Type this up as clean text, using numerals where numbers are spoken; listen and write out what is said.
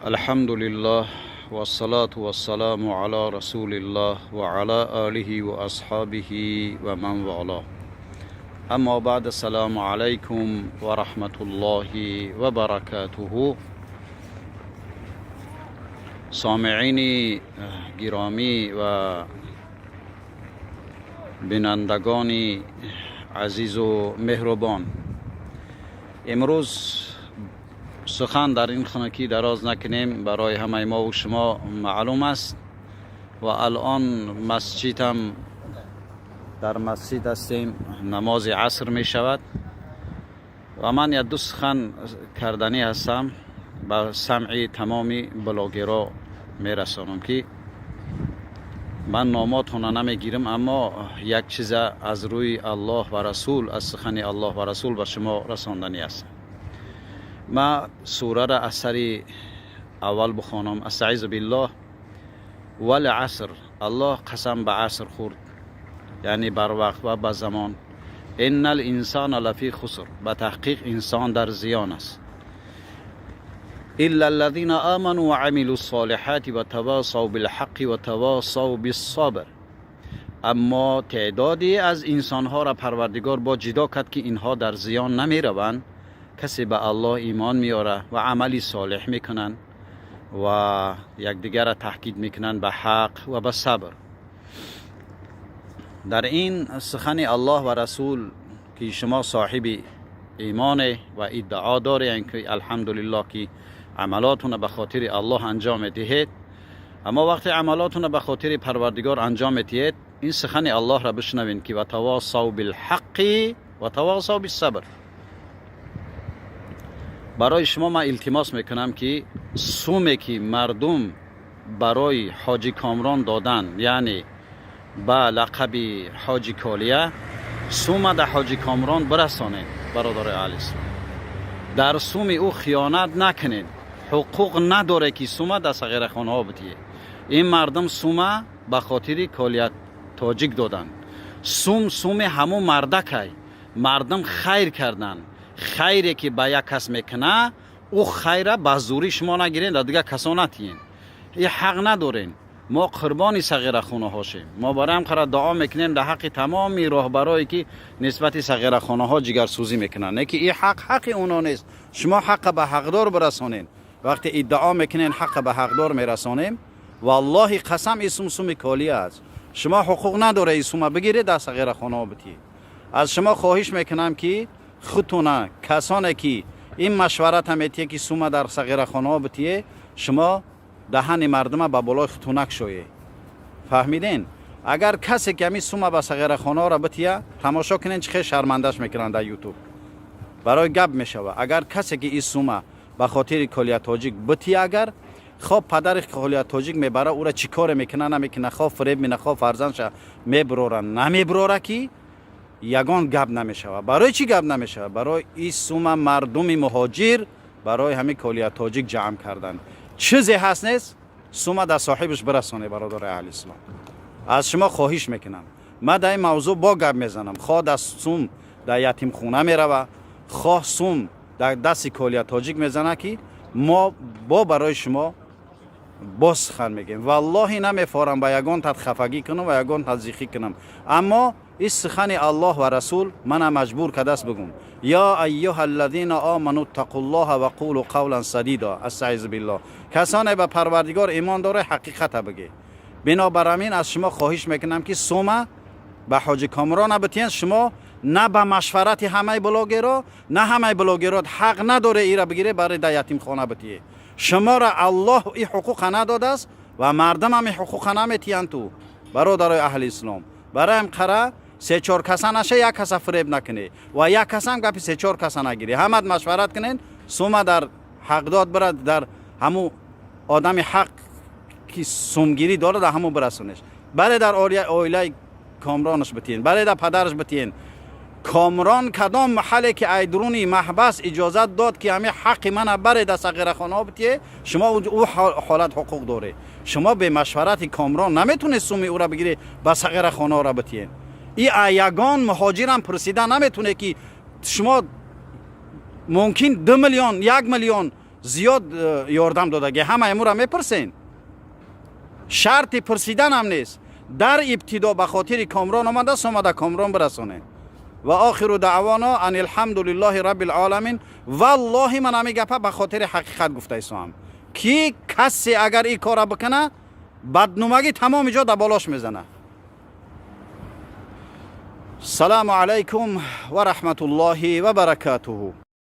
الحمد لله والصلاة والسلام على رسول الله وعلى آله وأصحابه ومن والاه. اما بعد، السلام عليكم ورحمة الله وبركاته. سامعین گرامی و بینندگان عزیز و مهربان، امروز سخن در این خانکی دراز نکنیم. برای همه ما و شما معلوم است و الان مسجدم در مسجد هستیم، نماز عصر می شود و من یک دو سخن کردنی هستم با سمع تمامی بلاگرها می رسانم که من ناماتون نمی گیرم، اما یک چیز از روی الله و رسول، از سخن الله و رسول به شما رساندنی است. ما سوره را از سر اول بخوانم. استعیذ بالله. والعصر، الله قسم به عصر خورد، یعنی بر وقت و به زمان. ان الانسان لفی خسر، به تحقیق انسان در زیان است. الا الذين آمنوا وعملوا الصالحات وتواصوا بالحق وتواصوا بالصبر. اما تعدادی از انسان ها را پروردگار با جدا کرد که اینها در زیان نمی روند. کسی به الله ایمان میاره و عملی صالح میکنن و یکدیگر را تاکید میکنن به حق و به صبر. در این سخن الله و رسول که شما صاحب ایمان و ادعا دارید که الحمدلله که عملاتون به خاطر الله انجام دهید، اما وقتی عملاتون به خاطر پروردگار انجام دهید، این سخن الله را بشنوین که و تواصوا بالحق و تواصوا بالصبر. برای شما من التماس میکنم که سومی که مردم برای حاجی کامران دادن، یعنی با لقب حاجی کالیه، سوم در حاجی کامران برسانید. برادر اهل اسلام، در سوم او خیانت نکنید. حقوق نداره که سوم در صغیر خانه ها بتیه. این مردم سوم به خاطر کالیت تاجیک دادن. سوم همون مردکه، مردم خیر کردن. خیری که به یک کس میکنه، او خیره به زوری شما نگیرین، در دیگه کسا نتین. این حق ندارین. ما قربانی صغیر خانه ها شیم. ما برای هم قرار دعا میکنیم در حق تمامی راهبرایی که نسبت صغیر خانه ها جگرسوزی میکنن. نه که این حق اونا نیست. شما حق به حقدار برسانین. وقتی ادعا میکنین حق به حقدار میرسانیم، والله قسم این سوم کالی است. شما حقوق نداره این سوم بگیرید در صغیر خانه ها بتید. از شما خواهش میکنم که خودتونه، کسانی که این مشورت هم میتیه که سوم در صغیر خانه ها بتیه، شما دهن مردم به بالای خطونک شویه. فهمیدین؟ اگر کسی که همین سوم به صغیر خانه ها را بتیه، تماشا کنین چه شرمندش میکنن در یوتیوب. برای گپ میشوه. اگر کسی که این سوم به خاطر کالیت تاجیک بتیه، اگر خواب پدر کالیت تاجیک میبره، او را چیکار میکنه نمیکنه، خواب فریب مینه، خواب فرزندش میبرورن نمیبروره، که یگان گپ نمیشوه. برای چی گپ نمیشوه؟ برای این سوم مردم مهاجر برای همین کالیت تاجیک جمع کردن. چیزی هست نیست سوم در صاحبش برسانه. برادر اهل اسلام، از شما خواهش میکنم. من در این موضوع با گپ میزنم. خواه در سوم در یتیم خونه میروه، خواه سوم در دست کالیت تاجیک میزنه، که ما با برای شما با سخن میگیم. والله نمیفارم به یگان تد خفگی کنم و یگان تد زیخی کنم، اما این سخن الله و رسول من مجبور که دست بگم. یا ایها الذین آمنوا اتقوا الله و قولوا قولا سدیدا. استعیذ بالله. کسانی به پروردگار ایمان داره حقیقت بگه. بنابراین از شما خواهش میکنم که سوم به حاجی کامران بتین. شما نه به مشورت همه بلاگرها، نه همه بلاگرها حق نداره ایرا بگیره برای در یتیم خانه بتیه. شما را الله این حقوق نداده است و مردم هم این حقوق نمیتین. تو برادرای اهل اسلام، برای هم قرار سه چهار کسا نشه، یک کس فریب نکنه و یک کس هم گپی سه چهار کسا نگیری. همه مشورت کنین، سوم در حق داد برد، در همو آدم حق کی سومگیری داره در همو برسونش. بله در اویلای کامرانش بتین، بله در پدرش بتین. کامران کدام محله که ایدرونی محبس اجازت داد که همه حق من بره در صغیر خانه ها بتیه، شما او حالت حقوق داره. شما به مشورت کامران نمیتونه سوم او را بگیری به صغیر خانه ها را بتیه. این یگان مهاجرم پرسیدن نمیتونه که شما ممکن 2 میلیون 1 میلیون زیاد یاردم دادگی. همه امور میپرسین، شرط پرسیدن هم نیست. در ابتدا به خاطر کامران آمده است، آمده کامران برسونه. و آخر دعوانا ان الحمد لله رب العالمین. والله من همی گپه به خاطر حقیقت گفته ایسام که کسی اگر این کار بکنه بدنمگی تمام جا در بالاش میزنه. السلام علیکم و رحمت الله و برکاته.